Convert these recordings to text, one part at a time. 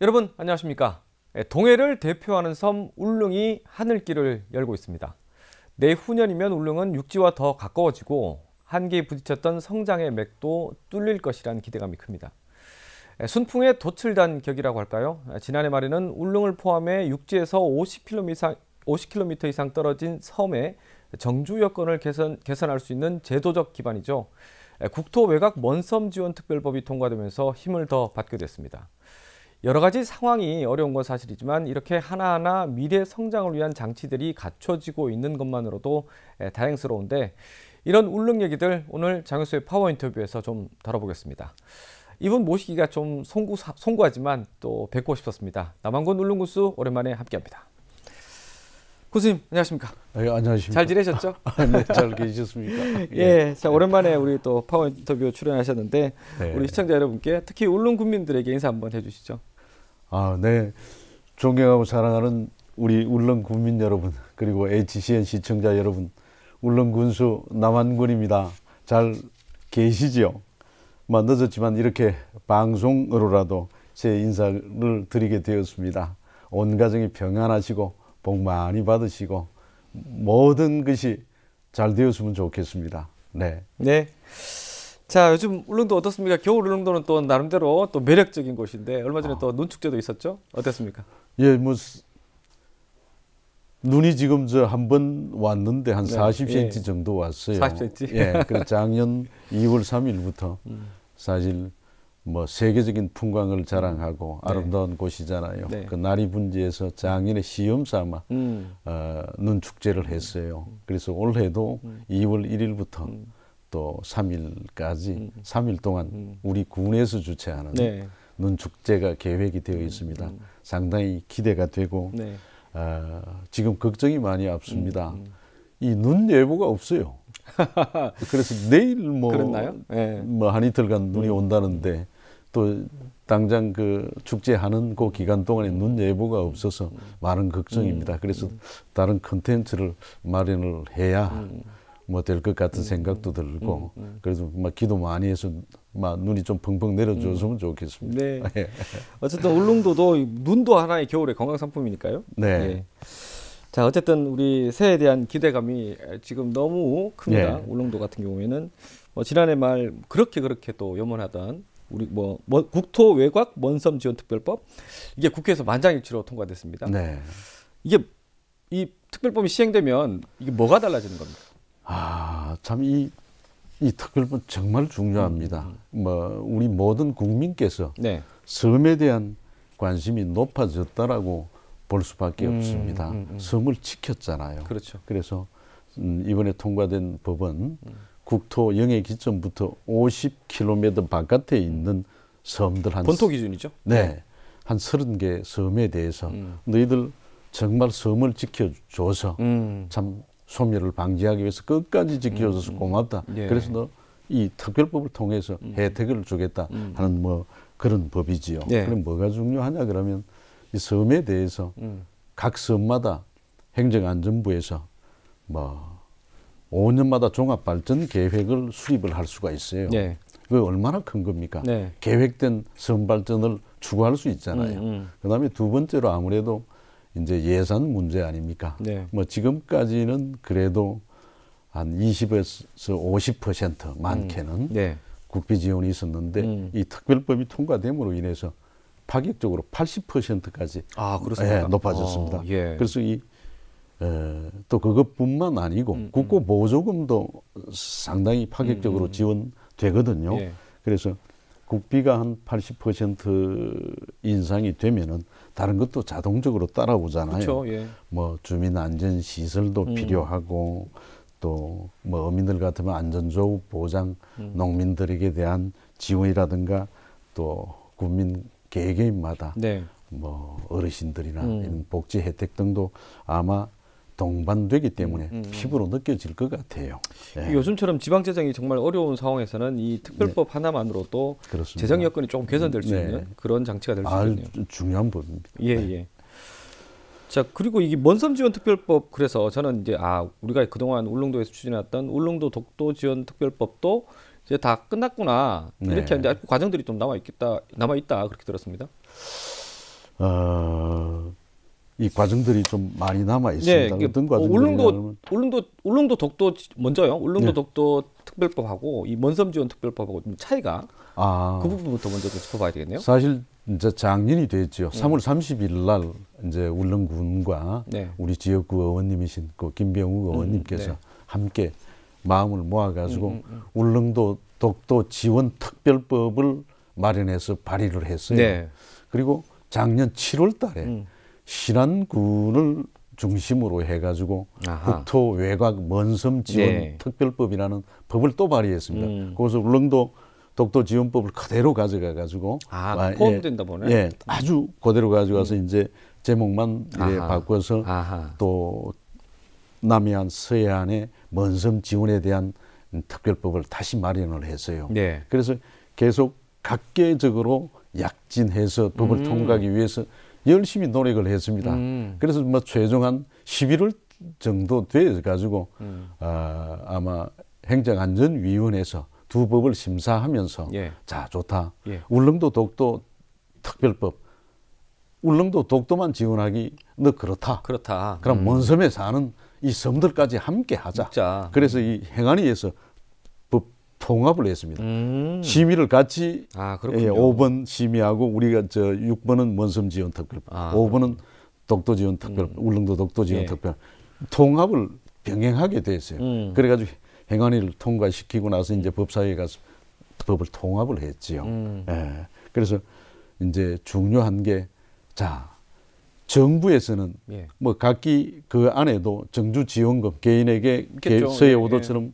여러분 안녕하십니까? 동해를 대표하는 섬 울릉이 하늘길을 열고 있습니다. 내후년이면 울릉은 육지와 더 가까워지고 한계에 부딪혔던 성장의 맥도 뚫릴 것이란 기대감이 큽니다. 순풍의 도틀단 격이라고 할까요? 지난해 말에는 울릉을 포함해 육지에서 50km 이상 떨어진 섬의 정주 여건을 개선할 수 있는 제도적 기반이죠. 국토 외곽 먼섬 지원 특별법이 통과되면서 힘을 더 받게 됐습니다. 여러 가지 상황이 어려운 건 사실이지만 이렇게 하나하나 미래 성장을 위한 장치들이 갖춰지고 있는 것만으로도 다행스러운데, 이런 울릉 얘기들 오늘 장효수의 파워 인터뷰에서 좀 다뤄보겠습니다. 이분 모시기가 좀 송구하지만 또 뵙고 싶었습니다. 남한군 울릉 군수 오랜만에 함께합니다. 군수님 안녕하십니까? 네, 안녕하십니까? 잘 지내셨죠? 네, 잘 계셨습니까? 예, 자 오랜만에 우리 또 파워 인터뷰 출연하셨는데 네. 우리 시청자 여러분께 특히 울릉 군민들에게 인사 한번 해주시죠. 네. 존경하고 사랑하는 우리 울릉 군민 여러분, 그리고 HCN 시청자 여러분, 울릉 군수 남한군입니다. 잘 계시지요? 늦었지만 이렇게 방송으로라도 제 인사를 드리게 되었습니다. 온 가정이 평안하시고 복 많이 받으시고 모든 것이 잘 되었으면 좋겠습니다. 네. 네. 자, 요즘 울릉도 어떻습니까? 겨울 울릉도는 또 나름대로 또 매력적인 곳인데 얼마 전에 또 눈축제도 있었죠? 어땠습니까? 예, 눈이 지금 한 번 왔는데 한 40cm 정도 왔어요. 40cm? 예, 그래서 작년 2월 3일부터 사실 세계적인 풍광을 자랑하고 아름다운 곳이잖아요. 네. 그 나리분지에서 작년에 시험 삼아 눈축제를 했어요. 그래서 올해도 2월 1일부터 또 3일까지 3일 동안 우리 군에서 주최하는 눈축제가 계획이 되어 있습니다. 상당히 기대가 되고 지금 걱정이 많이 앞섭니다. 이 눈 예보가 없어요. 그래서 내일 그랬나요? 네. 한 이틀간 눈이 온다는데 또 당장 그 축제하는 그 기간 동안에 눈 예보가 없어서 많은 걱정입니다. 그래서 다른 컨텐츠를 마련을 해야 될 것 같은 생각도 들고 그래서 기도 많이 해서 눈이 좀 펑펑 내려줬으면 좋겠습니다. 네. 어쨌든 울릉도도 눈도 하나의 겨울의 건강 상품이니까요. 네. 네. 자, 어쨌든 우리 새해에 대한 기대감이 지금 너무 큽니다. 네. 울릉도 같은 경우에는 지난해 말 그렇게 또 염원하던 우리 국토 외곽 먼섬 지원 특별법, 이게 국회에서 만장일치로 통과됐습니다. 네. 이게 이 특별법이 시행되면 이게 뭐가 달라지는 겁니까? 참 이 특별법 정말 중요합니다. 우리 모든 국민께서 섬에 대한 관심이 높아졌다라고 볼 수밖에 없습니다. 섬을 지켰잖아요. 그렇죠. 그래서 이번에 통과된 법은 국토 영해 기점부터 50km 바깥에 있는 섬들 본토 기준이죠? 네. 한 30개 섬에 대해서 너희들 정말 섬을 지켜줘서 참 소멸을 방지하기 위해서 끝까지 지켜줘서 고맙다. 그래서 너 이 특별법을 통해서 혜택을 주겠다 하는 그런 법이지요. 그럼 뭐가 중요하냐 그러면 이 섬에 대해서 각 섬마다 행정안전부에서 5년마다 종합발전 계획을 수립을 할 수가 있어요. 그게 얼마나 큰 겁니까? 계획된 섬 발전을 추구할 수 있잖아요. 그다음에 두 번째로 아무래도 이제 예산 문제 아닙니까? 지금까지는 그래도 한 20에서 50% 많게는 국비 지원이 있었는데 이 특별법이 통과됨으로 인해서 파격적으로 80%까지 높아졌습니다. 그래서 또 그것뿐만 아니고 국고 보조금도 상당히 파격적으로 지원되거든요. 그래서 국비가 한 80% 인상이 되면은 다른 것도 자동적으로 따라오잖아요. 그렇죠. 주민 안전 시설도 필요하고 또 어민들 같으면 안전조업 보장, 농민들에게 대한 지원이라든가 또 국민 개개인마다 어르신들이나 이런 복지 혜택 등도 아마 동반되기 때문에 피부로 느껴질 것 같아요. 요즘처럼 지방 재정이 정말 어려운 상황에서는 이 특별법 하나만으로도 그렇습니다. 재정 여건이 조금 개선될 수 있는 그런 장치가 될 수 있겠네요. 중요한 법입니다. 자, 그리고 이게 먼섬 지원 특별법, 그래서 저는 이제 우리가 그동안 울릉도에서 추진해왔던 울릉도 독도 지원 특별법도 이제 다 끝났구나 이렇게 하는데 과정들이 좀 남아 있다 그렇게 들었습니다. 이 과정들이 좀 많이 남아 있습니다. 네, 어떤 과정들이냐면 울릉도 독도 먼저요. 울릉도 네. 독도 특별법하고 이 먼섬지원 특별법하고 좀 차이가 그 부분부터 먼저 좀 짚어봐야 되겠네요. 사실 이제 작년이 됐죠. 3월 30일 날 이제 울릉군과 네. 우리 지역구 의원님이신 그 김병욱 의원님께서 네. 함께 마음을 모아가지고 울릉도 독도 지원 특별법을 마련해서 발의를 했어요. 네. 그리고 작년 7월 달에 신안군을 중심으로 해가지고 국토 외곽 먼섬 지원 네. 특별법이라는 법을 또 발의했습니다. 거기서 울릉도 독도 지원법을 그대로 가져가가지고 포함된다 보네. 예, 아주 그대로 가져가서 이제 제목만 바꿔서 또 남해안 서해안의 먼섬 지원에 대한 특별법을 다시 마련을 했어요. 네. 그래서 계속 각계적으로 약진해서 법을 통과하기 위해서 열심히 노력을 했습니다. 그래서 뭐 최종 한 11월 정도 돼 가지고 아마 행정안전위원회에서 두 법을 심사하면서 예. 자 좋다. 예. 울릉도 독도 특별법. 울릉도 독도만 지원하기 너 그렇다. 그럼 먼섬에 사는 이 섬들까지 함께 하자. 진짜. 그래서 이 행안위에서 법 통합을 했습니다. 심의를 같이 5번 심의하고 우리가 6번은 먼섬 지원 특별법, 5번은 독도 지원 특별법, 울릉도 독도 지원 특별법 통합을 병행하게 됐어요. 그래가지고 행안위를 통과시키고 나서 이제 법사위에 가서 법을 통합을 했지요. 예. 그래서 이제 중요한 게 자 정부에서는 예. 뭐 각기 그 안에도 정주 지원금 개인에게 서해 오도처럼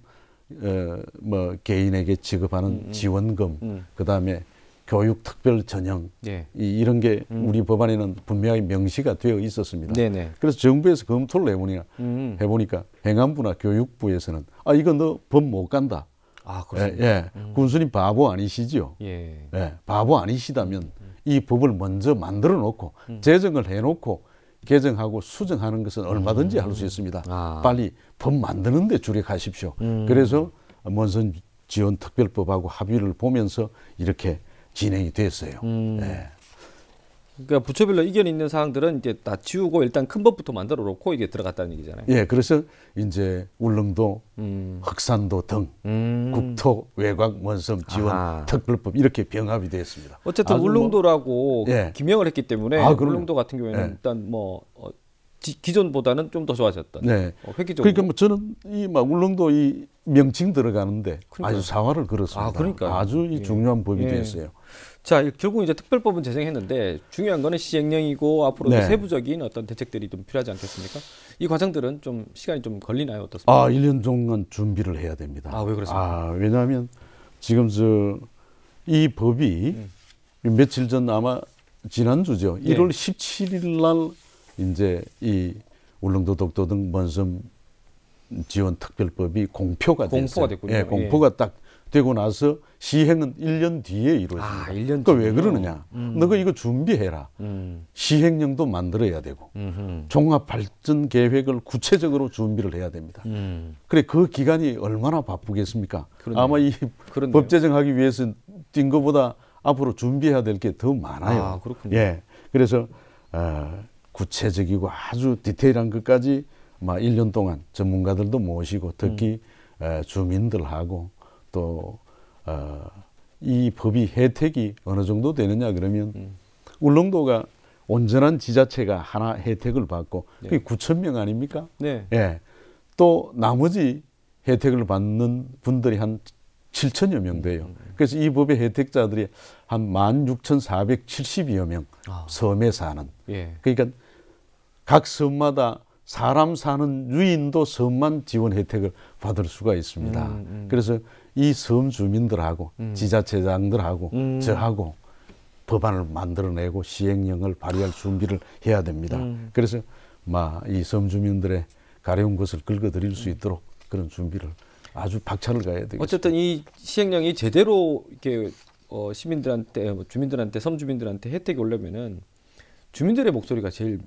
뭐 개인에게 지급하는 지원금, 그 다음에 교육 특별 전형 예. 이런 게 우리 법안에는 분명히 명시가 되어 있었습니다. 네네. 그래서 정부에서 검토를 해보니까 행안부나 교육부에서는 이거 너 법 못 간다. 그렇습니까? 예. 군수님 바보 아니시죠? 예. 예. 바보 아니시다면 이 법을 먼저 만들어 놓고 제정을 해놓고 개정하고 수정하는 것은 얼마든지 할 수 있습니다. 빨리 법 만드는 데 주력하십시오. 그래서 먼섬 지원 특별법하고 합의를 보면서 이렇게 진행이 됐어요. 네. 그러니까 부처별로 이견이 있는 사항들은 이제 다 지우고 일단 큰 법부터 만들어 놓고 이게 들어갔다는 얘기잖아요. 예, 그래서 이제 울릉도, 흑산도 등 국토 외곽 먼섬 지원 특별법 이렇게 병합이 됐습니다. 어쨌든 울릉도라고 기명을 했기 때문에 울릉도 같은 경우에는 일단 뭐 기존보다는 좀 더 좋아졌던. 네. 획기적으로. 그러니까 뭐 저는 이 막 울릉도 이 명칭 들어가는데 아주 사활을 걸었습니다. 그러니까 아주 이 중요한 법이 됐어요. 자, 결국 이제 특별법은 제정했는데 중요한 거는 시행령이고 앞으로도 세부적인 어떤 대책들이 좀 필요하지 않겠습니까? 이 과정들은 좀 시간이 좀 걸리나요? 어떻습니까? 1년 동안 준비를 해야 됩니다. 왜 그렇습니까? 왜냐하면 지금 이 법이 며칠 전 아마 지난주죠. 1월 17일 날 이제 이 울릉도 독도 등 먼섬 지원 특별법이 공표가 됐어요. 됐군요. 예, 공표가 딱 되고 나서 시행은 1년 뒤에 이루어집니다. 1년 그러니까 왜 그러느냐? 너가 이거 준비해라. 시행령도 만들어야 되고 종합발전 계획을 구체적으로 준비를 해야 됩니다. 그래 그 기간이 얼마나 바쁘겠습니까? 그러네요. 아마 이 법 제정하기 위해서 뛴 것보다 앞으로 준비해야 될 게 더 많아요. 그렇군요. 예, 그래서 구체적이고 아주 디테일한 것까지 1년 동안 전문가들도 모시고 특히 주민들하고 또 이 법이 혜택이 어느 정도 되느냐 그러면 울릉도가 온전한 지자체가 하나 혜택을 받고 그게 9,000명 아닙니까? 네. 예. 또 나머지 혜택을 받는 분들이 한 7천여 명 돼요. 그래서 이 법의 혜택자들이 한 16,470여 명 섬에 사는. 그러니까 각 섬마다 사람 사는 유인도 섬만 지원 혜택을 받을 수가 있습니다. 그래서 이 섬 주민들하고 지자체장들하고 저하고 법안을 만들어내고 시행령을 발의할 준비를 해야 됩니다. 그래서 이 섬 주민들의 가려운 것을 긁어드릴 수 있도록 그런 준비를 아주 박차를 가해야 되겠습니다. 어쨌든 이 시행령이 제대로 이렇게 시민들한테, 주민들한테, 섬 주민들한테 혜택이 오려면은 주민들의 목소리가 제일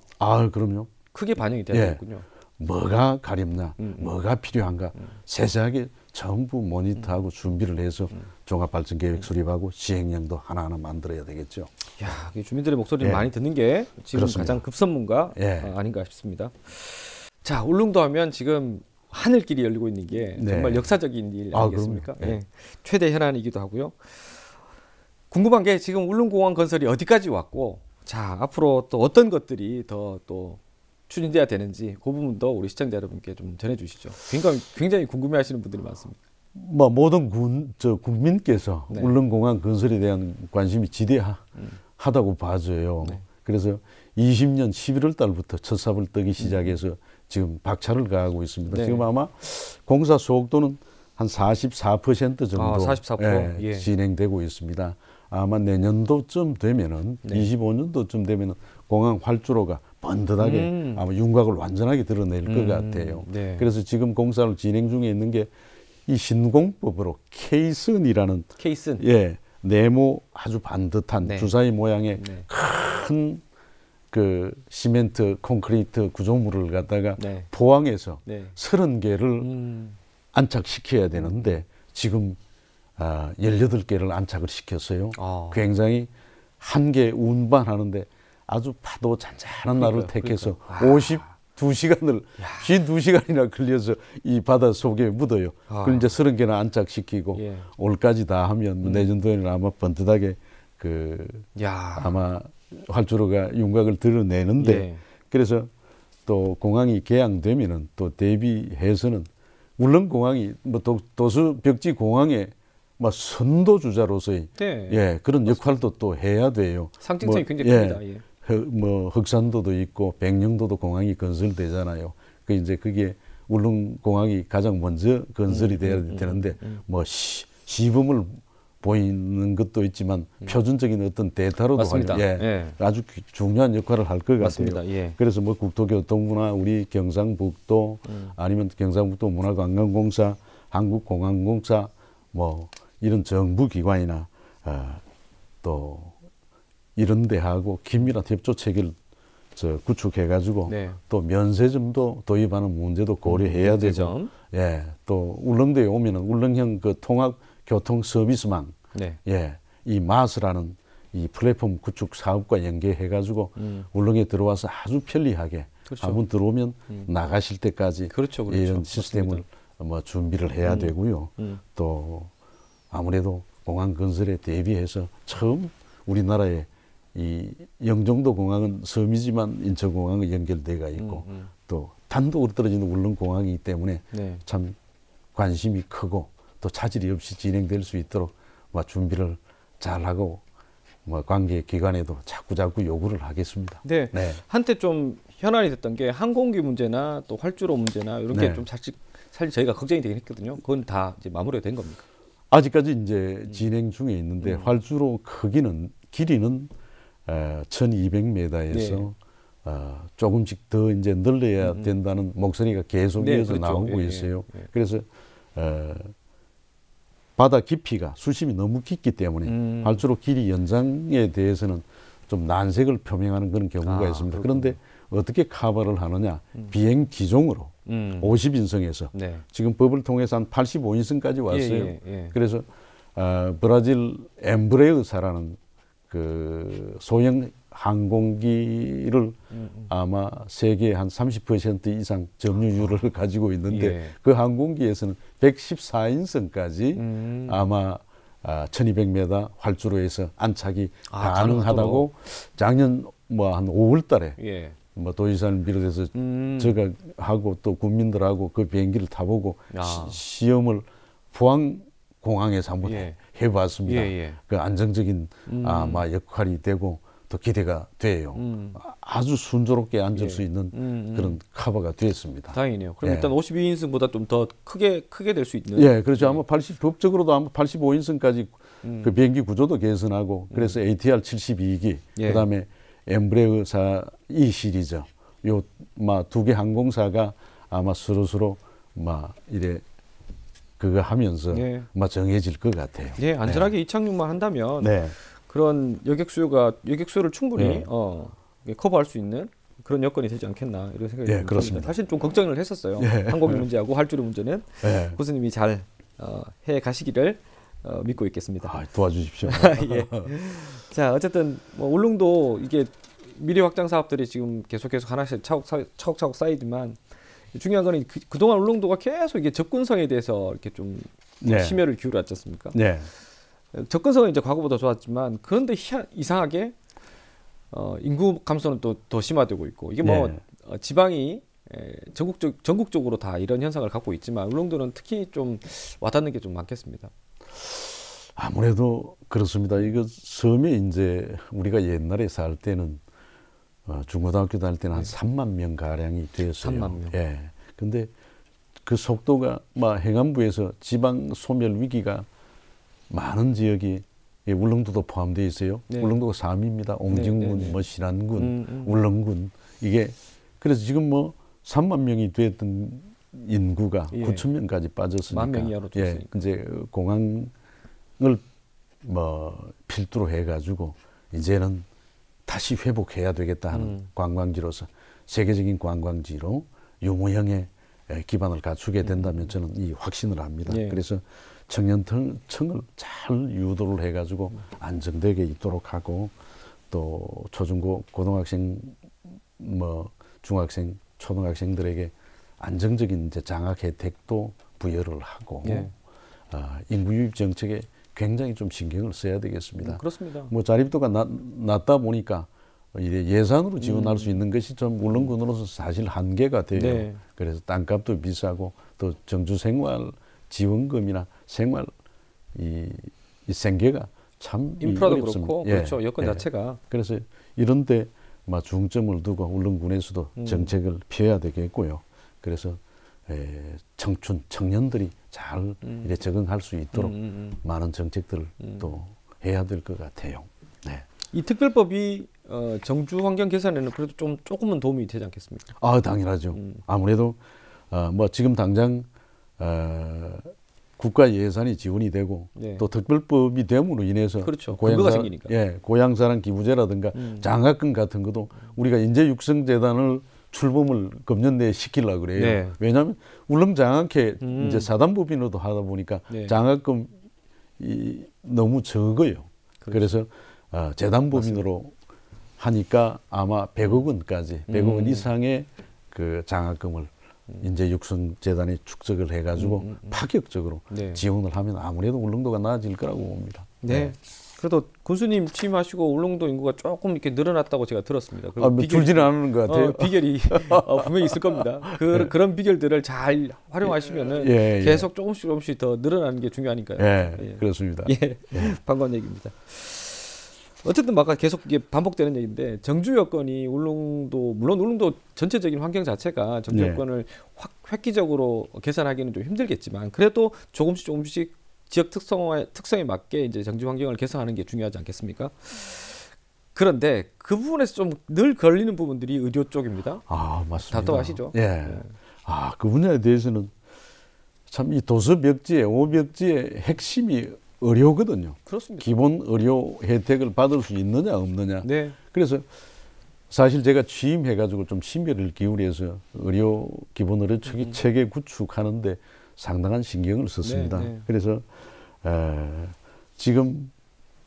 그럼요. 크게 반영이 돼야 되겠군요. 뭐가 가렵나, 뭐가 필요한가, 세세하게 전부 모니터하고 준비를 해서 종합발전계획 수립하고 시행령도 하나하나 만들어야 되겠죠. 야, 주민들의 목소리를 많이 듣는 게 지금 그렇습니다. 가장 급선무가 아닌가 싶습니다. 자, 울릉도 하면 지금 하늘길이 열리고 있는 게 정말 역사적인 일 아니겠습니까? 최대 현안이기도 하고요. 궁금한 게 지금 울릉공항 건설이 어디까지 왔고, 자, 앞으로 또 어떤 것들이 또 추진돼야 되는지 그 부분도 우리 시청자 여러분께 좀 전해주시죠. 굉장히 궁금해하시는 분들이 많습니다. 뭐 모든 국민께서 울릉공항 건설에 대한 관심이 지대하다고 봐져요. 그래서 20년 11월 달부터 첫 삽을 뜨기 시작해서 지금 박차를 가하고 있습니다. 지금 아마 공사 수록도는 한 44% 정도 44%? 진행되고 있습니다. 아마 내년도쯤 되면은 25년도쯤 되면은 공항 활주로가 번듯하게 아마 윤곽을 완전하게 드러낼 것 같아요. 그래서 지금 공사를 진행 중에 있는 게 이 신공법으로 케이슨이라는 네모 아주 반듯한 주사위 모양의 큰 그 시멘트 콘크리트 구조물을 갖다가 포항에서 30개를 안착시켜야 되는데 지금 18개를 안착을 시켰어요. 굉장히 한 개 운반하는데 아주 파도 잔잔한 날을 택해서 52시간을 52시간이나 걸려서 이 바다 속에 묻어요. 그걸 이제 30개나 안착시키고 올까지 다 하면 내년도에는 아마 번듯하게 아마 활주로가 윤곽을 드러내는데 그래서 또 공항이 개항되면은 또 대비해서는 울릉공항이 뭐 도수 벽지 공항에 막 선도주자로서의 그런 역할도 또 해야 돼요. 상징성이 굉장히 큽니다. 뭐 흑산도도 있고 백령도도 공항이 건설되잖아요. 그 이제 그게 울릉공항이 가장 먼저 건설이 돼야 되는데 뭐 시범을 보이는 것도 있지만 표준적인 어떤 데이터로도 아주 중요한 역할을 할 것 같아요. 그래서 뭐 국토교통부나 우리 경상북도 아니면 경상북도 문화관광공사, 한국공항공사 뭐 이런 정부기관이나 또 이런 데하고 긴밀한 협조 체계를 구축해가지고 또 면세점도 도입하는 문제도 고려해야 되죠. 또 울릉도에 오면은 울릉형 그 통합 교통 서비스망, 이 마스라는 이 플랫폼 구축 사업과 연계해가지고 울릉에 들어와서 아주 편리하게 한번 들어오면 나가실 때까지 이런 시스템을 뭐 준비를 해야 되고요. 또 아무래도 공항 건설에 대비해서 처음 우리나라에 이 영종도 공항은 섬이지만 인천공항은 연결돼가 있고 또 단독으로 떨어지는 울릉공항이기 때문에 참 관심이 크고 또 차질이 없이 진행될 수 있도록 뭐 준비를 잘하고 뭐 관계 기관에도 자꾸 요구를 하겠습니다. 한때 좀 현안이 됐던 게 항공기 문제나 또 활주로 문제나 이런 게 좀 사실 저희가 걱정이 되긴 했거든요. 그건 다 이제 마무리가 된 겁니까? 아직까지 이제 진행 중에 있는데 활주로 길이는 1200m에서 조금씩 더 이제 늘려야 된다는 목소리가 계속 이어서 나오고 있어요. 그래서 바다 깊이가 수심이 너무 깊기 때문에 활주로 길이 연장에 대해서는 좀 난색을 표명하는 그런 경우가 있습니다. 그런데 어떻게 커버를 하느냐? 비행 기종으로 50인승에서 지금 법을 통해서 한 85인승까지 왔어요. 그래서 브라질 엠브레우사라는 그 소형 항공기를 아마 세계의 한 30% 이상 점유율을 가지고 있는데 그 항공기에서는 114인승까지 아마 1200m 활주로에서 안착이 가능하다고 작년 뭐 한 5월 달에 뭐 도지사를 비롯해서 제가 하고 또 국민들하고 그 비행기를 타보고 시험을 포항 공항에서 한번 해봤습니다. 그 안정적인 아마 역할이 되고 또 기대가 돼요. 아주 순조롭게 앉을 수 있는 그런 커버가 됐습니다. 다행이네요. 그럼 일단 52인승보다 좀 더 크게 될 수 있는. 그렇죠. 아마 법적으로도 아마 85인승까지 그 비행기 구조도 개선하고 그래서 ATR 72기 그다음에 엠브레우사 E 시리즈 요 두 개 항공사가 아마 서로 막 이래 그거 하면서 정해질 것 같아요. 안전하게 이착륙만 한다면 그런 여객 수요를 충분히 커버할 수 있는 그런 여건이 되지 않겠나 이런 생각이 듭니다. 그렇습니다. 사실 좀 걱정을 했었어요. 항공기 문제하고 활주로 문제는 교수님이 잘 해 가시기를 믿고 있겠습니다. 아, 도와주십시오. 예. 자, 어쨌든 뭐 울릉도 이게 미래 확장 사업들이 지금 계속 하나씩 차곡차곡 쌓이지만 중요한 거는 그동안 울릉도가 계속 이게 접근성에 대해서 이렇게 좀 네. 심혈을 기울였지 않습니까? 네. 접근성은 이제 과거보다 좋았지만 그런데 이상하게 인구 감소는 또 더 심화되고 있고 이게 뭐 네. 지방이 전국적으로 다 이런 현상을 갖고 있지만 울릉도는 특히 좀 와닿는 게 좀 많겠습니다. 아무래도 그렇습니다. 이거 섬에 이제 우리가 옛날에 살 때는 중고등학교 다닐 때는 한 3만 명 가량이 되었어요. 3만 명. 예. 근데 그 속도가 막 행안부에서 지방 소멸 위기가 많은 지역이 울릉도도 포함되어 있어요. 네. 울릉도가 3위입니다. 옹진군, 네. 뭐 신안군, 울릉군 이게 그래서 지금 뭐 3만 명이 됐던 인구가 예. 9천 명까지 빠졌으니까. 10,000명 이하로 줬으니까. 예, 이제 공항을 뭐 필두로 해가지고 이제는 다시 회복해야 되겠다 하는 관광지로서 세계적인 관광지로 유무형의 기반을 갖추게 된다면 저는 이 확신을 합니다. 예. 그래서 청년층을 잘 유도를 해가지고 안정되게 있도록 하고 또 초중고 고등학생 뭐 중학생 초등학생들에게 안정적인 이제 장학 혜택도 부여를 하고 예. 인구 유입 정책에 굉장히 좀 신경을 써야 되겠습니다. 그렇습니다. 뭐 자립도가 낮다 보니까 이제 예산으로 지원할 수 있는 것이 좀 울릉군으로서 사실 한계가 돼요. 네. 그래서 땅값도 비싸고 또 정주 생활 지원금이나 생활 이 생계가 참 인프라도 어렵습니다. 그렇고 예, 그렇죠. 여건 예. 자체가. 그래서 이런데 중점을 두고 울릉군에서도 정책을 펴야 되겠고요. 그래서 청년들이 잘 이래 적응할 수 있도록 많은 정책들을 또 해야 될 것 같아요. 네. 이 특별법이 정주 환경 개선에는 그래도 조금은 도움이 되지 않겠습니까? 아, 당연하죠. 아무래도 뭐 지금 당장 국가 예산이 지원이 되고 네. 또 특별법이 됨으로 인해서 그렇죠. 근거가 생기니까. 고향사랑 기부제라든가 장학금 같은 것도 우리가 인재육성재단을 출범을 금년내에 시키려고 그래요. 네. 왜냐하면 울릉장학회 이제 사단법인으로도 하다 보니까 네. 장학금이 너무 적어요. 그렇죠. 그래서 재단법인으로 하니까 아마 100억 원까지 100억 원 이상의 그 장학금을 인재육성재단에 축적을 해가지고 파격적으로 네. 지원을 하면 아무래도 울릉도가 나아질 거라고 봅니다. 네. 그래도 군수님 취임하시고 울릉도 인구가 조금 이렇게 늘어났다고 제가 들었습니다. 뭐 줄지는 않는 것 같아요. 비결이 분명히 있을 겁니다. 그런 비결들을 잘 활용하시면은 예. 계속 조금씩 더 늘어나는 게 중요하니까요. 예. 그렇습니다. 예. 반가운 얘기입니다. 어쨌든 아까 계속 이게 반복되는 얘기인데 정주 여건이 울릉도 물론 울릉도 전체적인 환경 자체가 정주 여건을 획기적으로 개선하기는 좀 힘들겠지만 그래도 조금씩 지역 특성에 맞게 이제 정주 환경을 개선하는 게 중요하지 않겠습니까? 그런데 그 부분에서 좀 늘 걸리는 부분들이 의료 쪽입니다. 아, 맞습니다. 답답하시죠? 예. 그 분야에 대해서는 참 이 도서벽지의 오벽지의 핵심이 의료거든요. 그렇습니다. 기본 의료 혜택을 받을 수 있느냐 없느냐. 네. 그래서 사실 제가 취임해가지고 좀 심혈을 기울여서 기본 의료 체계 구축하는데 상당한 신경을 썼습니다. 네. 그래서 지금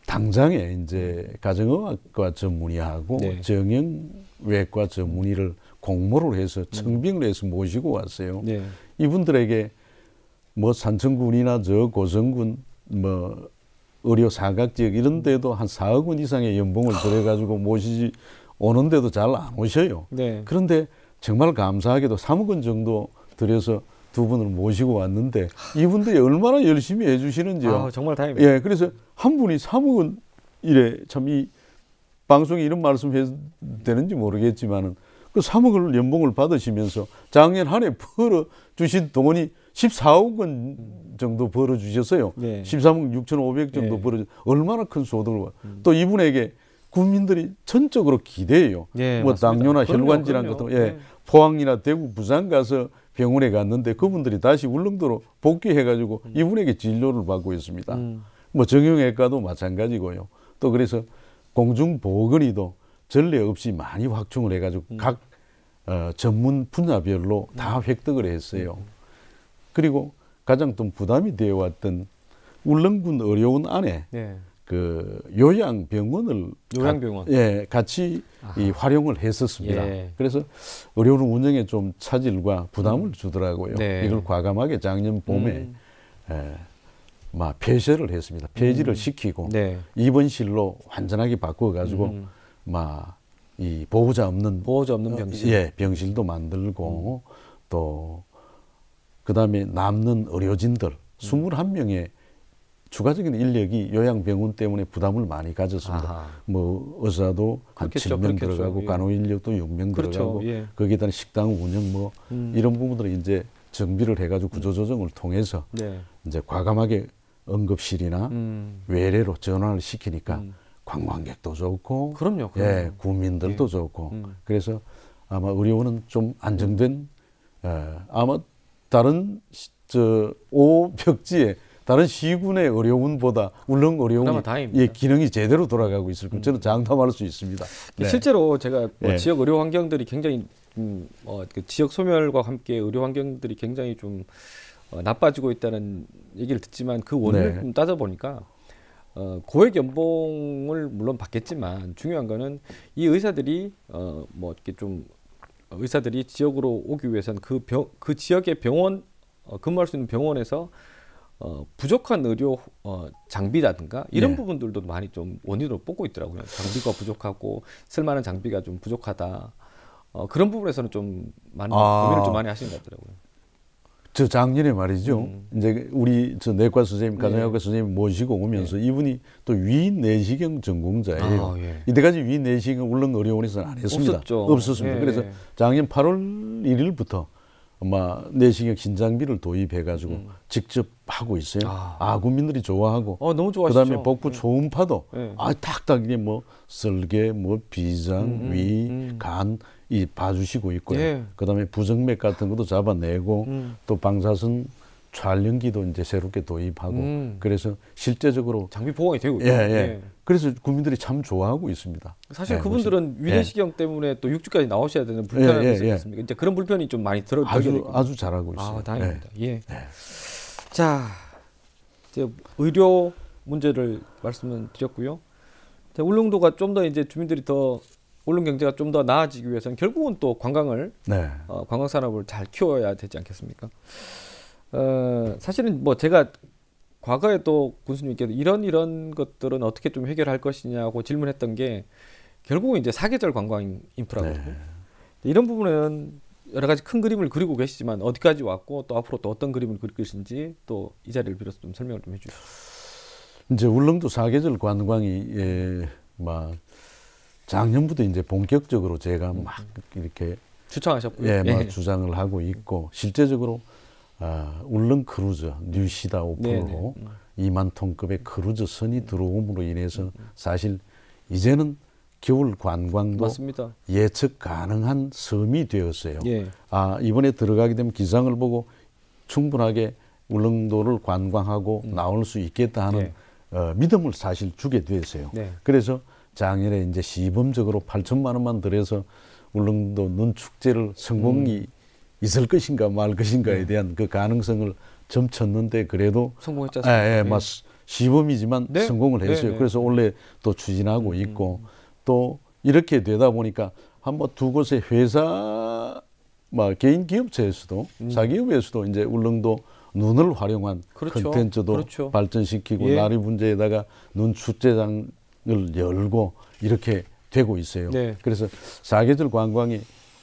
당장에 이제 가정의학과 전문의하고 정형외과 전문의를 공모를 해서 청빙을 해서 모시고 왔어요. 네. 이분들에게 뭐 산청군이나 저 고성군 뭐 의료 사각지역 이런 데도 한 4억 원 이상의 연봉을 들여가지고 모시지 오는데도 잘 안 오셔요. 네. 그런데 정말 감사하게도 3억 원 정도 들여서 두 분을 모시고 왔는데 이분들이 얼마나 열심히 해주시는지요. 정말 다행입니다. 예, 그래서 한 분이 3억 원 이래 참 이 방송에 이런 말씀 해도 되는지 모르겠지만은 그 3억을 연봉을 받으시면서 작년 한 해 벌어 주신 돈이 14억 원 정도 벌어 주셨어요. 네. 13억 6,500 정도 벌어 얼마나 큰 소득을 또 이분에게 국민들이 전적으로 기대해요. 네, 뭐 맞습니다. 당뇨나 혈관 질환 같은 거, 포항이나 대구, 부산 가서 병원에 갔는데 그분들이 다시 울릉도로 복귀해가지고 이분에게 진료를 받고 있습니다. 뭐 정형외과도 마찬가지고요. 또 그래서 공중보건의도 전례 없이 많이 확충을 해가지고 각 전문 분야별로 다 획득을 했어요. 그리고 가장 좀 부담이 되어 왔던 울릉군 의료원 안에 네. 그 요양병원을 예, 같이 이 활용을 했었습니다. 예. 그래서 의료원 운영에 좀 차질과 부담을 주더라고요. 네. 이걸 과감하게 작년 봄에 막 폐쇄를 했습니다. 폐지를 시키고 네. 입원실로 완전하게 바꿔가지고 막 이 보호자 없는 병실, 예, 병실도 만들고 또 그다음에 남는 의료진들 21명의 추가적인 인력이 요양병원 때문에 부담을 많이 가졌습니다. 아하. 뭐 의사도 한 7명 들어가고 예. 간호인력도 6명 그렇죠. 들어가고 예. 거기에다 식당 운영 뭐 이런 부분들을 이제 정비를 해가지고 구조조정을 통해서 네. 이제 과감하게 응급실이나 외래로 전환을 시키니까 관광객도 좋고, 그럼요. 예, 구민들도 예. 좋고, 그래서 아마 의료원은 좀 안정된, 아마 다른 오벽지에 다른 시군의 의료원보다 울릉 의료원이 예, 기능이 제대로 돌아가고 있을 겁니다. 저는 장담할 수 있습니다. 네. 실제로 제가 뭐 지역 의료 환경들이 굉장히 그 지역 소멸과 함께 의료 환경들이 굉장히 좀 나빠지고 있다는 얘기를 듣지만 그 원인을 좀 따져보니까 고액 연봉을 물론 받겠지만 중요한 거는 이 의사들이 뭐 이렇게 좀 의사들이 지역으로 오기 위해서는 그 지역의 병원 근무할 수 있는 병원에서 부족한 의료 장비라든가 이런 네. 부분들도 많이 좀 원인으로 뽑고 있더라고요. 장비가 부족하고 쓸만한 장비가 좀 부족하다. 그런 부분에서는 좀 많은 고민을 좀 많이 하시는 것 같더라고요. 저 작년에 말이죠. 이제 우리 저 내과 선생님, 가정의학과 선생님 모시고 오면서 이분이 또 위인 내시경 전공자예요. 이때까지 위인 내시경 울릉 의료원에서는 안 했습니다. 없었습니다. 그래서 작년 8월 1일부터 아마 내시경 신장비를 도입해가지고 직접 하고 있어요. 국민들이 좋아하고. 너무 좋아하시죠. 그다음에 복부 초음파도 탁탁 이게 뭐 설계, 뭐 비장, 위, 간 이 봐주시고 있고요. 그다음에 부정맥 같은 것도 잡아내고 또 방사선 촬영기도 이제 새롭게 도입하고 그래서 실제적으로 장비 보강이 되고 있죠. 그래서 국민들이 참 좋아하고 있습니다. 사실 그분들은 위내시경 때문에 또 6주까지 나오셔야 되는 불편함이 있지 않습니까? 이제 그런 불편이 좀 많이 아주 잘하고 있어요. 다행입니다. 자, 이제 의료 문제를 말씀을 드렸고요. 자, 울릉도가 좀 더 이제 주민들이 더 울릉 경제가 좀 더 나아지기 위해서는 결국은 또 관광을 관광 산업을 잘 키워야 되지 않겠습니까? 사실은 뭐 제가 과거에 또 군수님께서 이런 것들은 어떻게 좀 해결할 것이냐고 질문했던 게 결국은 이제 사계절 관광 인프라거든요. 이런 부분은 여러 가지 큰 그림을 그리고 계시지만 어디까지 왔고 또 앞으로 또 어떤 그림을 그릴 것인지 또 이 자리를 빌어서 좀 설명을 좀 해주시죠. 이제 울릉도 사계절 관광이 막 작년부터 이제 본격적으로 제가 막 이렇게 주창하셨고요. 막 주장을 하고 있고 실제적으로 울릉 크루즈 뉴시다 오픈으로 2만 톤급의 크루즈 선이 들어옴으로 인해서 사실 이제는 겨울 관광도 맞습니다. 예측 가능한 섬이 되었어요. 이번에 들어가게 되면 기상을 보고 충분하게 울릉도를 관광하고 나올 수 있겠다 하는 믿음을 사실 주게 됐어요. 그래서 작년에 이제 시범적으로 8천만 원만 들여서 울릉도 눈 축제를 성공이 있을 것인가 말 것인가에 대한 그 가능성을 점쳤는데 그래도 성공했지 않습니까? 시범이지만 성공을 했어요. 그래서 원래 또 추진하고 있고 또 이렇게 되다 보니까 한번 두 곳의 회사 개인 기업체에서도 사기업에서도 이제 울릉도 눈을 활용한 콘텐츠도 발전시키고 나리 분재에다가 눈 축제장을 열고 이렇게 되고 있어요. 그래서 사계절 관광이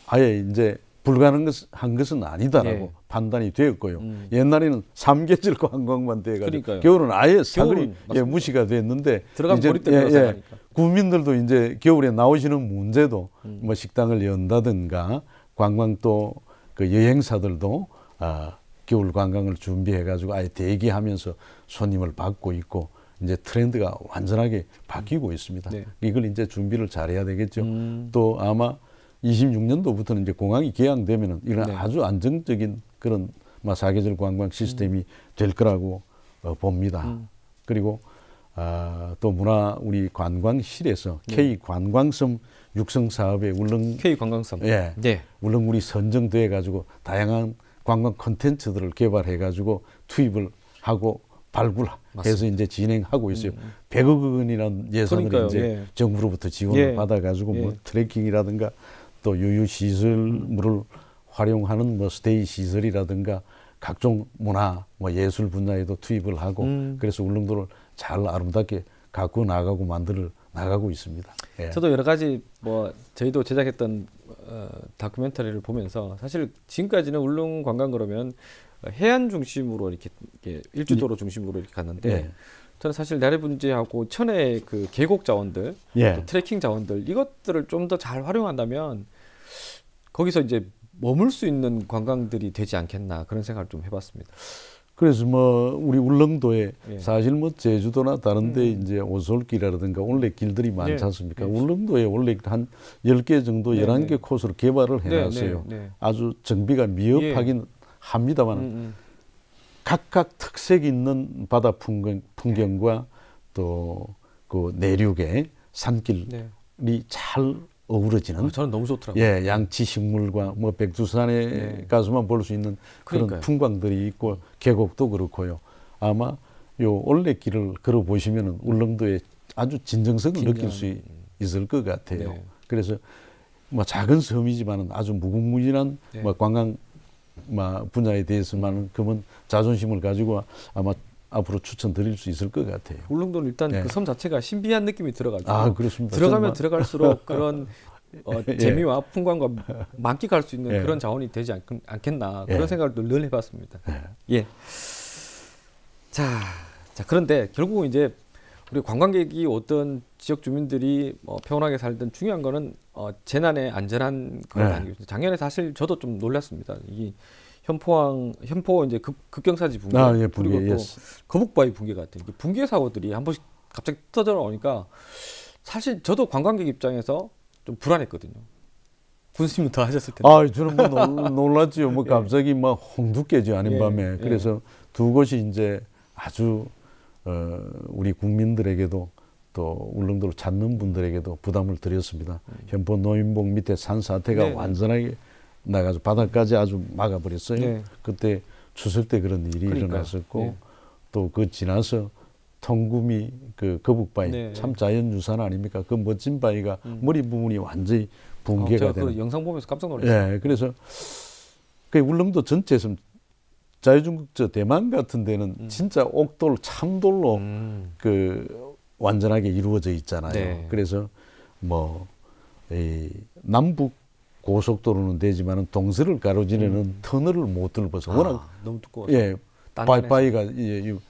아예 이제 불가능한 것은 아니다라고 판단이 되었고요. 옛날에는 3계절 관광만 돼가지고 겨울은 아예 사거리 무시가 됐는데 이제 국민들도 이제 겨울에 나오시는 문제도 뭐 식당을 연다든가 관광 또 그 여행사들도 겨울 관광을 준비해가지고 아예 대기하면서 손님을 받고 있고 이제 트렌드가 완전하게 바뀌고 있습니다. 이걸 이제 준비를 잘해야 되겠죠. 또 아마 26년도부터는 이제 공항이 개항되면은 이런 아주 안정적인 그런 사계절 관광 시스템이 될 거라고 봅니다. 그리고 또 우리 관광실에서 K 관광섬 육성 사업에 울릉 K 관광섬 울릉 우리 선정돼 가지고 다양한 관광 콘텐츠들을 개발해 가지고 투입을 하고 발굴해서 이제 진행하고 있어요. 100억 원이라는 예산을 그러니까요. 이제 예. 정부로부터 지원을 예. 받아가지고 뭐 트레킹이라든가 또 유유 시설물을 활용하는 뭐 스테이 시설이라든가 각종 문화, 뭐 예술 분야에도 투입을 하고 그래서 울릉도를 잘 아름답게 갖고 나가고 만들어 나가고 있습니다. 예. 저도 여러 가지 뭐 저희도 제작했던 다큐멘터리를 보면서 사실 지금까지는 울릉 관광 그러면 해안 중심으로 이렇게 일주도로 중심으로 이렇게 갔는데 예. 저는 사실 나래분지하고 천혜의 그 계곡 자원들, 예. 또 트레킹 자원들 이것들을 좀 더 잘 활용한다면 거기서 이제 머물 수 있는 관광들이 되지 않겠나 그런 생각을 좀 해봤습니다. 그래서 뭐 우리 울릉도에 예. 사실 뭐 제주도나 다른데 이제 오솔길이라든가 올레길들이 많지 않습니까? 예. 울릉도에 원래 한 10개 정도, 네, 11개 네. 코스로 개발을 해놨어요. 네, 네, 네. 아주 정비가 미흡하긴 합니다만 각각 특색 있는 바다 풍경과 또 그 내륙의 산길이 잘 어우러지는 저는 너무 좋더라고요. 예, 양치 식물과 뭐 백두산에 가서만 볼 수 있는 그런 그러니까요. 풍광들이 있고 계곡도 그렇고요. 아마 요 올레길을 걸어 보시면은 울릉도의 아주 진정성을 느낄 수 있을 것 같아요. 네. 그래서 뭐 작은 섬이지만은 아주 무궁무진한 뭐 관광 분야에 대해서만은 그만 자존심을 가지고 아마 앞으로 추천드릴 수 있을 것 같아요. 울릉도는 일단 그 섬 자체가 신비한 느낌이 들어가지고 아, 그렇습니다. 들어가면 들어갈수록 그런 재미와 풍광과 만끽할 수 있는 예. 그런 자원이 되지 않겠나 그런 예. 생각을 늘 해봤습니다. 예. 자, 그런데 결국은 이제 우리 관광객이 어떤 지역 주민들이 평온하게 살던 중요한 거는 재난에 안전한 그런 아니겠습니까? 작년에 사실 저도 좀 놀랐습니다. 이 현포 이제 급경사지 붕괴, 예, 붕괴, 그리고 또 거북바위 붕괴 같은 붕괴 사고들이 한 번씩 갑자기 터져 나오니까 사실 저도 관광객 입장에서 좀 불안했거든요. 군수님은 더 하셨을 텐데. 아, 저는 뭐 놀랐지요. 뭐 갑자기 막 홍두깨죠 아닌 밤에. 예. 그래서 두 곳이 이제 아주 우리 국민들에게도 또 울릉도를 찾는 분들에게도 부담을 드렸습니다. 현포 노인봉 밑에 산사태가 완전하게 나가서 바닥까지 아주 막아버렸어요. 그때 추석 때 그런 일이 일어났었고 또 그 지나서 통구미 그 거북바위 참 자연유산 아닙니까? 그 멋진 바위가 머리 부분이 완전히 붕괴가 되는. 그 영상 보면서 깜짝 놀랐어요. 예, 그래서 그 울릉도 전체에서 자유중국 저 대만 같은 데는 진짜 옥돌 참돌로 그 완전하게 이루어져 있잖아요. 그래서 뭐 이 남북 고속도로는 되지만은 동서를 가로지르는 터널을 못 뚫어서 워낙 너무 두꺼워서. 예, 바위가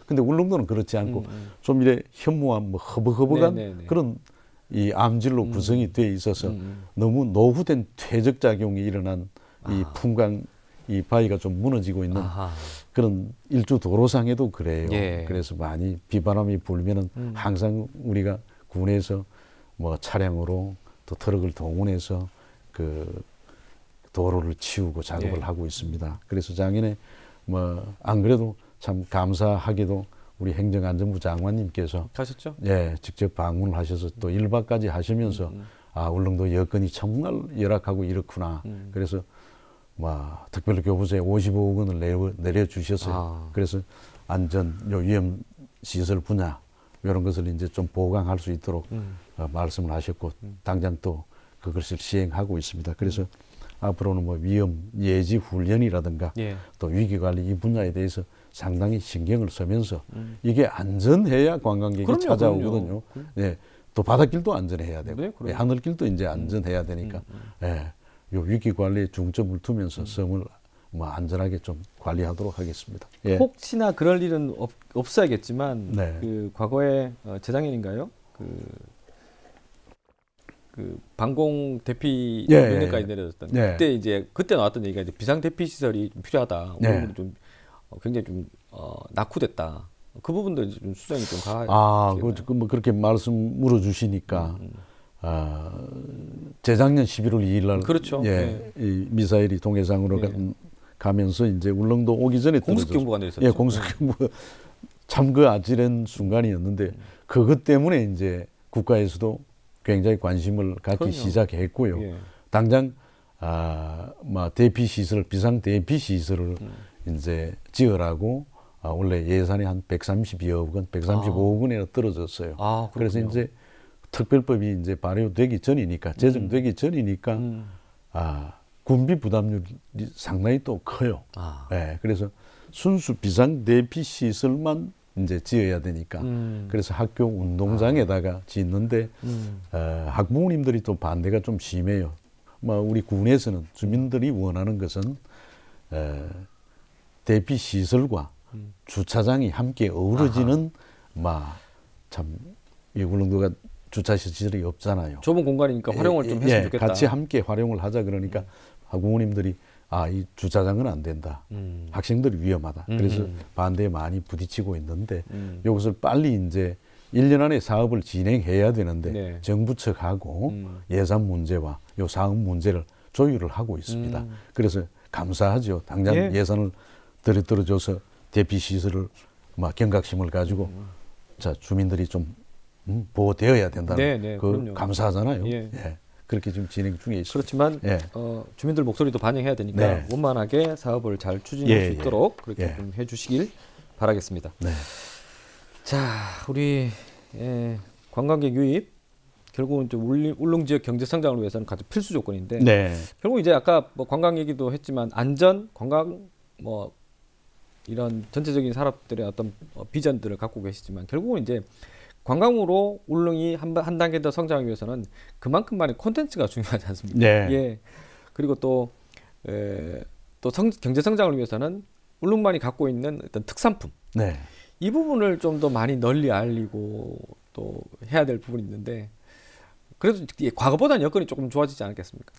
근데 울릉도는 그렇지 않고 좀 이래 현무한 뭐 허벅허벅한 그런 이 암질로 구성이 돼 있어서 너무 노후된 퇴적 작용이 일어난 이 풍광 이 바위가 좀 무너지고 있는 그런 일주 도로상에도 그래요. 그래서 많이 비바람이 불면은 항상 우리가 군에서 뭐 차량으로 또 트럭을 동원해서 그 도로를 치우고 작업을 하고 있습니다. 그래서 작년에 뭐 안 그래도 참 감사하게도 우리 행정안전부 장관님께서 가셨죠? 예, 직접 방문을 하셔서 또 1박까지 하시면서 아, 울릉도 여건이 정말 열악하고 이렇구나. 그래서 특별교부서에 55억 원을 내려주셨어요. 그래서 안전, 위험 시설 분야 이런 것을 이제 좀 보강할 수 있도록 말씀을 하셨고 당장 또 그것을 시행하고 있습니다. 그래서 앞으로는 뭐 위험 예지 훈련이라든가 또 위기 관리 이 분야에 대해서 상당히 신경을 쓰면서 이게 안전해야 관광객이 찾아오거든요. 예, 또 바닷길도 안전해야 되고 하늘길도 이제 안전해야 되니까 예, 요 위기 관리에 중점을 두면서 섬을 뭐 안전하게 좀 관리하도록 하겠습니다. 예. 혹시나 그럴 일은 없어야겠지만 그 과거에 재작년인가요? 그 방공 대피 면역까지 내려졌던 그때 이제 그때 나왔던 얘기가 이제 비상 대피 시설이 좀 필요하다. 오늘 좀 굉장히 좀 낙후됐다. 그 부분도 이제 좀 수정이 좀 가. 뭐 그렇게 말씀 물어주시니까 재작년 11월 2일 날 그렇죠. 이 미사일이 동해상으로 가면서 이제 울릉도 오기 전에 공습 경보가 내렸었죠. 예, 공습 경보 참 그 아찔한 순간이었는데 그것 때문에 이제 국가에서도 굉장히 관심을 갖기 시작했고요. 당장 대피 시설, 비상 대피 시설을 이제 지으라고 원래 예산이 한 132억 원, 135억 원이나 떨어졌어요. 그래서 이제 특별법이 이제 발효되기 전이니까, 제정되기 전이니까, 군비 부담률이 상당히 또 커요. 예, 그래서 순수 비상 대피 시설만 이제 지어야 되니까, 그래서 학교 운동장에다가 짓는데, 학부모님들이 또 반대가 좀 심해요. 우리 군에서는 주민들이 원하는 것은, 대피 시설과 주차장이 함께 어우러지는, 참, 이 울릉도가 주차 시설이 없잖아요. 좁은 공간이니까 활용을 좀 했으면 좋겠다. 같이 함께 활용을 하자 그러니까 학부모님들이 이 주차장은 안 된다. 학생들이 위험하다. 그래서 반대에 많이 부딪히고 있는데 이것을 빨리 이제 1년 안에 사업을 진행해야 되는데 네. 정부 측하고 예산 문제와 요 사업 문제를 조율을 하고 있습니다. 그래서 감사하죠. 당장 예산을 들어줘서 대피 시설을 경각심을 가지고 자 주민들이 좀 보호되어야 된다는 그 감사하잖아요. 예. 그렇게 지금 진행 중에 있습니다. 그렇지만 주민들 목소리도 반영해야 되니까 원만하게 사업을 잘 추진할 수 있도록 그렇게 좀 해주시길 바라겠습니다. 네. 자, 우리 관광객 유입 결국은 이제 울릉 지역 경제 성장을 위해서는 가장 필수 조건인데 결국 이제 아까 관광 얘기도 했지만 안전, 관광 이런 전체적인 산업들의 어떤 비전들을 갖고 계시지만 결국은 이제 관광으로 울릉이 한 단계 더 성장하기 위해서는 그만큼만의 콘텐츠가 중요하지 않습니까? 예. 그리고 또 경제 성장을 위해서는 울릉만이 갖고 있는 어떤 특산품. 이 부분을 좀 더 많이 널리 알리고 또 해야 될 부분이 있는데 그래도 과거보다는 여건이 조금 좋아지지 않았겠습니까?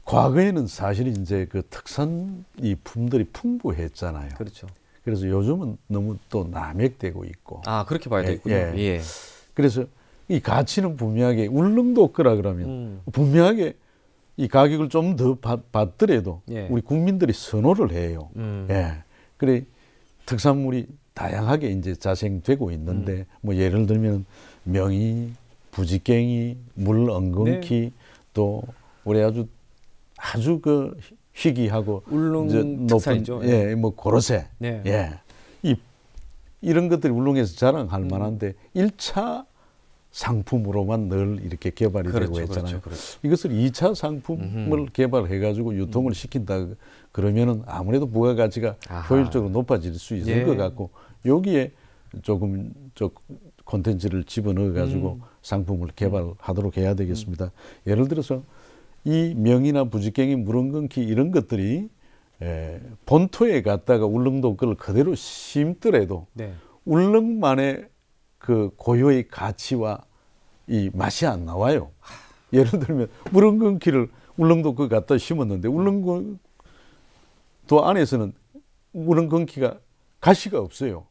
과거에는 사실 이제 그 특산 이 품들이 풍부했잖아요. 그렇죠. 그래서 요즘은 너무 또 남획되고 있고. 그렇게 봐야 되겠군요. 그래서 이 가치는 분명하게 울릉도 거라 그러면 분명하게 이 가격을 좀 더 받더라도 우리 국민들이 선호를 해요. 그래 특산물이 다양하게 이제 자생되고 있는데 예를 들면 명이, 부지깽이, 물엉겅퀴 또 우리 아주 그 희귀하고 울릉 특산이죠. 고로쇠. 이런 것들이 울릉에서 자랑할 만한데 1차 상품으로만 늘 이렇게 개발이 되고 했잖아요. 이것을 2차 상품을 개발해 가지고 유통을 시킨다 그러면은 아무래도 부가가치가 효율적으로 높아질 수 있을 것 같고 여기에 조금 콘텐츠를 집어넣어 가지고 상품을 개발하도록 해야 되겠습니다. 예를 들어서 이 명이나 부지깽이, 물엉겅퀴 이런 것들이 본토에 갔다가 울릉도 걸 그대로 심더라도 울릉만의 그 고유의 가치와 이 맛이 안 나와요. 예를 들면 물엉겅퀴를 울릉도 그 갖다 심었는데 울릉도 안에서는 물엉겅퀴가 가시가 없어요.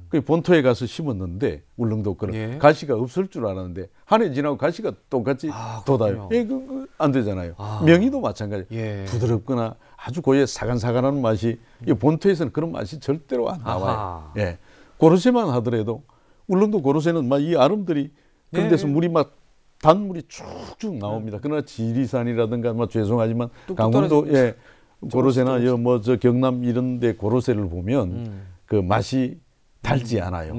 그 본토에 가서 심었는데 울릉도 거를 가시가 없을 줄 알았는데 한 해 지나고 가시가 똑같이 돋아요. 안 되잖아요. 명이도 마찬가지. 부드럽거나 아주 고유의 사간사간한 맛이 이 본토에서는 그런 맛이 절대로 안 나와요. 고로쇠만 하더라도 울릉도 고로쇠는 막 이 아름들이 그런 데서 물이 막 단물이 쭉쭉 나옵니다. 그러나 지리산이라든가 죄송하지만 강원도 고로쇠나 저 경남 이런 데 고로쇠를 보면 그 맛이 달지 않아요.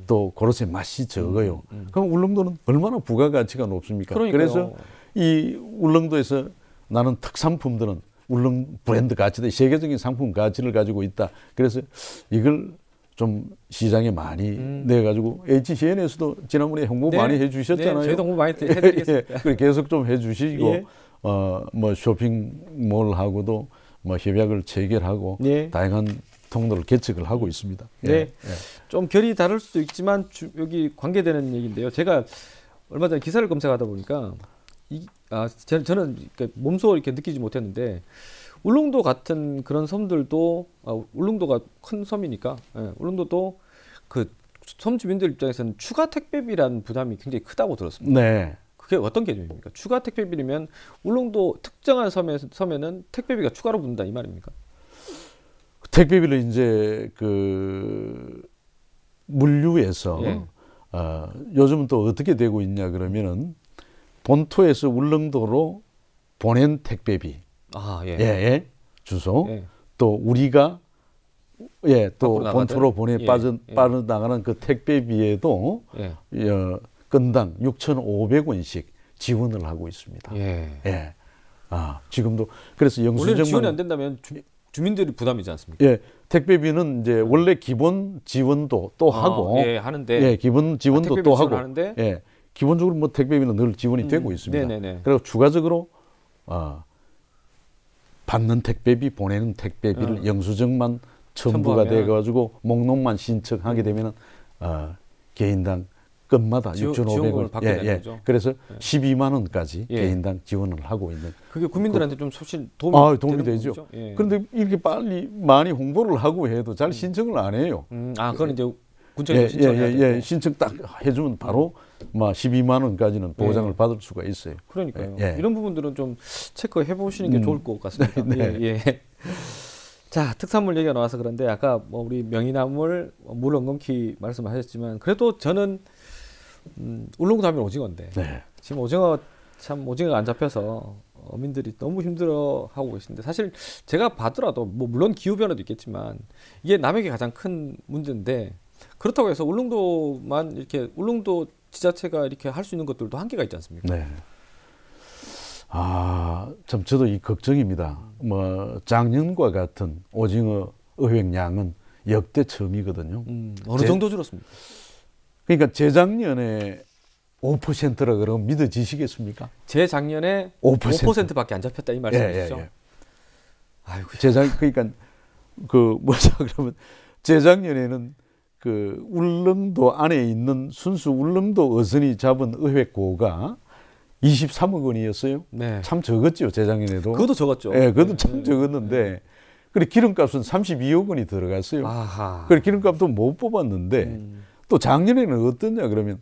또 고로쇠 맛이 적어요. 그럼 울릉도는 얼마나 부가가치가 높습니까? 그래서 이 울릉도에서 나는 특산품들은 울릉 브랜드 가치다. 세계적인 상품 가치를 가지고 있다. 그래서 이걸 좀 시장에 많이 내가지고 HCN에서도 지난번에 홍보 많이 해주셨잖아요. 저희도 홍보 많이 해드리겠습니다. 계속 좀 해주시고 쇼핑몰하고도 협약을 체결하고 다양한 통로를 개척을 하고 있습니다. 좀 결이 다를 수도 있지만 여기 관계되는 얘기인데요. 제가 얼마 전에 기사를 검색하다 보니까 저는 몸소 이렇게 느끼지 못했는데 울릉도 같은 그런 섬들도 울릉도가 큰 섬이니까 울릉도도 그 섬 주민들 입장에서는 추가 택배비라는 부담이 굉장히 크다고 들었습니다. 그게 어떤 개념입니까? 추가 택배비면 울릉도 특정한 섬에는 택배비가 추가로 붙는다 이 말입니까? 택배비를 이제 그 물류에서 요즘은 또 어떻게 되고 있냐 그러면은 본토에서 울릉도로 보낸 택배비, 주소 또 우리가 예, 또 본토로 빠져나가는 그 택배비에도 예. 건당 6,500원씩 지원을 하고 있습니다. 예. 예. 지금도 그래서 원래는 지원이 안 된다면 주민들이 부담이지 않습니까? 예, 택배비는 이제 원래 기본 지원도 또 하고, 예, 하는데, 예, 기본 지원도 또 하고, 하는데? 예, 기본적으로 뭐 택배비는 늘 지원이 되고 있습니다. 네네네. 그리고 추가적으로 받는 택배비, 보내는 택배비를 영수증만 첨부가 돼가지고 목록만 신청하게 되면은 개인당 건마다 6,500원 받게 되는 거죠. 그래서 12만 원까지 개인당 지원을 하고 있는. 그게 국민들한테 좀 사실 도움이 되죠. 그런데 이렇게 많이 홍보를 하고 해도 잘 신청을 안 해요. 그건 이제 군청에서 신청해야 되고. 신청 딱 해주면 바로 12만 원까지는 보장을 받을 수가 있어요. 그러니까요. 이런 부분들은 좀 체크해 보시는 게 좋을 것 같습니다. 자, 특산물 얘기가 나와서 그런데 아까 뭐 우리 명이나물, 물 엉겅퀴 말씀하셨지만 그래도 저는 울릉도 하면 오징어인데 지금 오징어가 안 잡혀서 어민들이 너무 힘들어하고 계신데 사실 제가 봐더라도 뭐 물론 기후 변화도 있겠지만 이게 남에게 가장 큰 문제인데 그렇다고 해서 울릉도만 이렇게 울릉도 지자체가 이렇게 할 수 있는 것들도 한계가 있지 않습니까? 네. 참 저도 이 걱정입니다. 뭐 작년과 같은 오징어 어획량은 역대 처음이거든요. 어느 정도 줄었습니까? 그러니까 재작년에 5%라 그러면 믿어지시겠습니까? 재작년에 5%밖에 안 잡혔다 이 말씀이시죠? 아이고. 그러니까 그러면 재작년에는 그 울릉도 안에 있는 순수 울릉도 어선이 잡은 어획고가 23억 원이었어요. 네. 참 적었죠, 재작년에도. 그것도 적었죠. 예, 그것도 참 적었는데, 그래 기름값은 32억 원이 들어갔어요. 그래 기름값도 못 뽑았는데, 또 작년에는 어떠냐 그러면,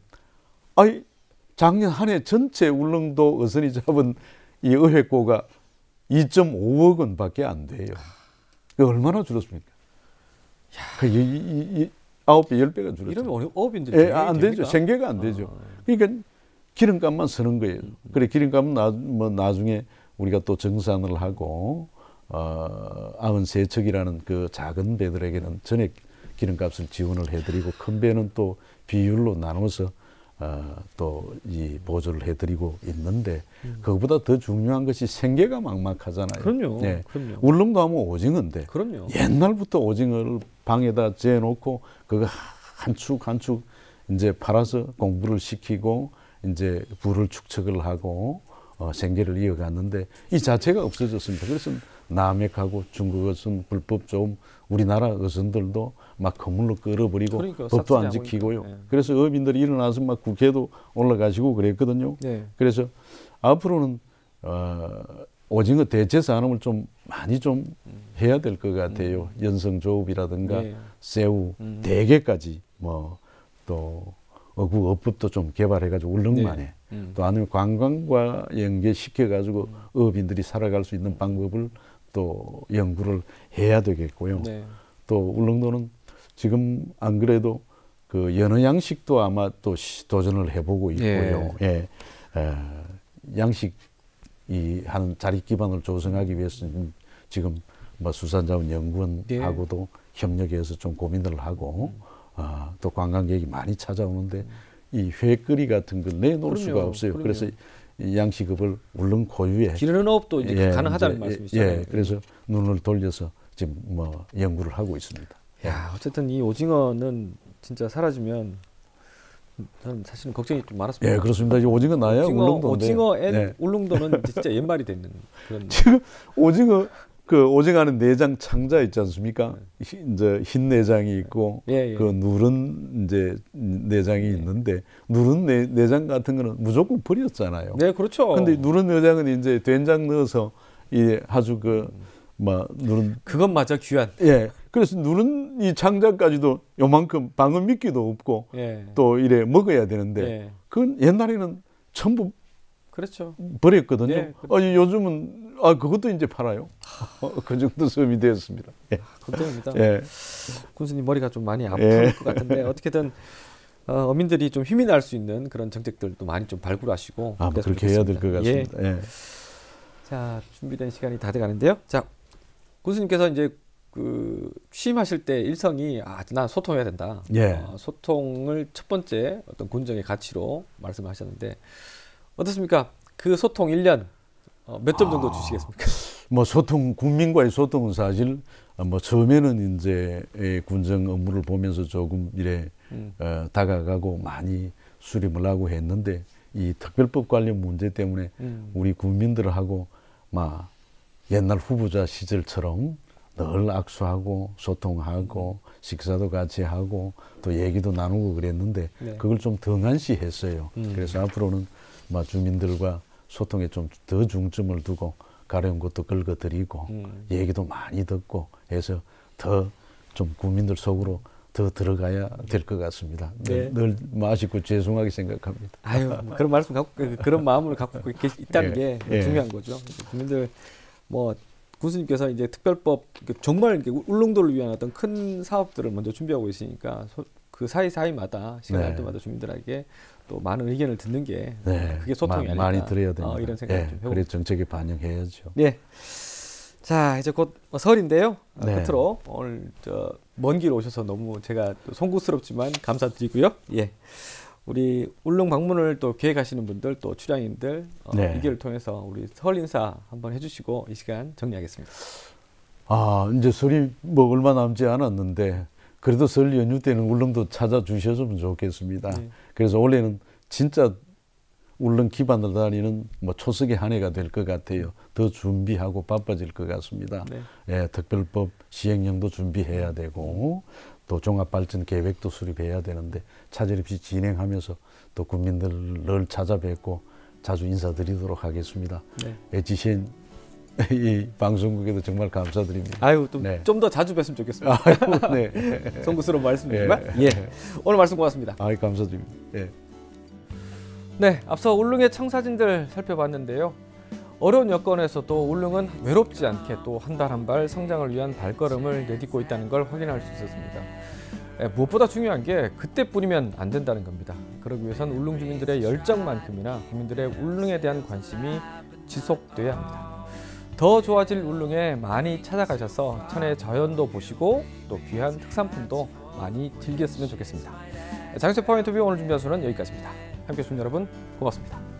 작년 한 해 전체 울릉도 어선이 잡은 이 어획고가 2.5억 원밖에 안 돼요. 그 얼마나 줄었습니까? 이 9배, 10배가 줄었죠. 이러면 어업인들이 안 되죠. 생계가 안 되죠. 그러니까 기름값만 쓰는 거예요. 그래 기름값은 나중에 우리가 또 정산을 하고 93척이라는 그 작은 배들에게는 전액 기름값을 지원을 해드리고 큰 배는 또 비율로 나눠서 또 이 보조를 해드리고 있는데 그것보다 더 중요한 것이 생계가 막막하잖아요. 그럼요. 그럼요. 울릉도 하면 오징어인데 그럼요. 옛날부터 오징어를 방에다 재놓고 그거 한 축 한 축 이제 팔아서 공부를 시키고 이제 부를 축적을 하고 생계를 이어갔는데 이 자체가 없어졌습니다. 그래서 남핵하고 중국 어선 불법 좀 우리나라 어선들도 막 건물로 끌어버리고 법도 안 지키고요. 그래서 어민들이 일어나서 막 국회도 올라가시고 그랬거든요. 그래서 앞으로는 오징어 대체 산업을 좀 많이 좀 해야 될 것 같아요. 연성조업이라든가 새우, 대게까지 뭐 또 어부업법도 좀 개발해가지고 울릉만에 또 아니면 관광과 연계시켜가지고 어업인들이 살아갈 수 있는 방법을 또 연구를 해야 되겠고요. 또 울릉도는 지금 안 그래도 그 연어 양식도 아마 또 도전을 해보고 있고요. 양식 이 하는 자립 기반을 조성하기 위해서는 지금 뭐 수산자원연구원하고도 협력해서 좀 고민을 하고 또 관광객이 많이 찾아오는데 이 회거리 같은 걸 내놓을 수가 없어요. 그래서 이 양식업을 울릉 고유에 기르는 업도 이제 가능하다는 말씀이시죠. 그래서 눈을 돌려서 지금 뭐 연구를 하고 있습니다. 어쨌든 이 오징어는 진짜 사라지면 저는 사실은 걱정이 좀 많았습니다. 그렇습니다. 오징어 나야 울릉도인데. 오징어 앤 울릉도는 진짜 옛말이 되는 그런. 지금 오징어는 내장 창자 있지 않습니까? 이제 흰 내장이 있고 그 누른 이제 내장이 있는데 누른 내장 같은 거는 무조건 버렸잖아요. 네, 그렇죠. 근데 누른 내장은 이제 된장 넣어서 아주 누른 그것마저 귀한. 그래서 누른 이 창자까지도 요만큼 방울 미끼도 없고 또 이래 먹어야 되는데 그건 옛날에는 전부 그렇죠. 버렸거든요. 요즘은 그것도 이제 팔아요. 그 정도 수업이 되었습니다. 걱정입니다. 군수님 머리가 좀 많이 아플 것 같은데 어떻게든 어민들이 좀 힘이 날 수 있는 그런 정책들도 많이 좀 발굴하시고 그렇게 해야 될 것 같습니다. 자, 준비된 시간이 다 돼가는데요. 자, 군수님께서 이제 취임하실 때 일성이 난 소통해야 된다. 예. 소통을 첫 번째 어떤 군정의 가치로 말씀하셨는데 어떻습니까? 그 소통 1년 몇 점 정도 주시겠습니까? 뭐 소통, 국민과의 소통은 사실 뭐 처음에는 이제 군정 업무를 보면서 조금 이래 다가가고 많이 수립을 하고 했는데 이 특별법 관련 문제 때문에 우리 국민들하고 막 옛날 후보자 시절처럼 늘 악수하고 소통하고 식사도 같이 하고 또 얘기도 나누고 그랬는데 네. 그걸 좀 등한시했어요. 그래서 앞으로는 막 주민들과 소통에 좀 더 중점을 두고 가려운 것도 긁어드리고 얘기도 많이 듣고 해서 더 좀 국민들 속으로 더 들어가야 될 것 같습니다. 네. 늘 아쉽고 죄송하게 생각합니다. 아유, 그런 말씀 갖고 그런 마음을 갖고 있다는 게 중요한 거죠. 국민들 뭐 군수님께서 이제 특별법 정말 울릉도를 위한 어떤 큰 사업들을 먼저 준비하고 계시니까 그 사이마다 시간 날 때마다 주민들에게 또 많은 의견을 듣는 게 그게 소통이 아닐까. 많이 들어야 됩니다. 이런 생각을 좀 해보고. 그래 정책에 반영해야죠. 네. 자, 이제 곧 설인데요. 끝으로 오늘 먼 길 오셔서 너무 제가 또 송구스럽지만 감사드리고요. 예. 우리 울릉 방문을 또 계획하시는 분들 또 출향인들 이 기회를 통해서 우리 설 인사 한번 해주시고 이 시간 정리하겠습니다. 이제 설이 뭐 얼마 남지 않았는데 그래도 설 연휴 때는 울릉도 찾아주셨으면 좋겠습니다. 그래서 올해는 진짜 울릉 기반으로 다니는 뭐 초석의 한 해가 될 것 같아요. 더 준비하고 바빠질 것 같습니다. 특별법 시행령도 준비해야 되고 또 종합발전 계획도 수립해야 되는데 차질 없이 진행하면서 또 국민들을 찾아뵙고 자주 인사드리도록 하겠습니다. 지신 이 방송국에도 정말 감사드립니다. 아유, 좀 더 자주 뵀으면 좋겠습니다. 아유, 네. 송구스러운 말씀이지만 오늘 말씀 고맙습니다. 감사드립니다. 네, 앞서 울릉의 청사진들 살펴봤는데요. 어려운 여건에서도 울릉은 외롭지 않게 또 한 발 한 발 성장을 위한 발걸음을 내딛고 있다는 걸 확인할 수 있었습니다. 무엇보다 중요한 게 그때뿐이면 안 된다는 겁니다. 그러기 위해선 울릉 주민들의 열정만큼이나 국민들의 울릉에 대한 관심이 지속돼야 합니다. 더 좋아질 울릉에 많이 찾아가셔서 천혜의 자연도 보시고 또 귀한 특산품도 많이 즐겼으면 좋겠습니다. 장세 포인트뷰 오늘 준비한 수는 여기까지입니다. 함께해 주신 여러분 고맙습니다.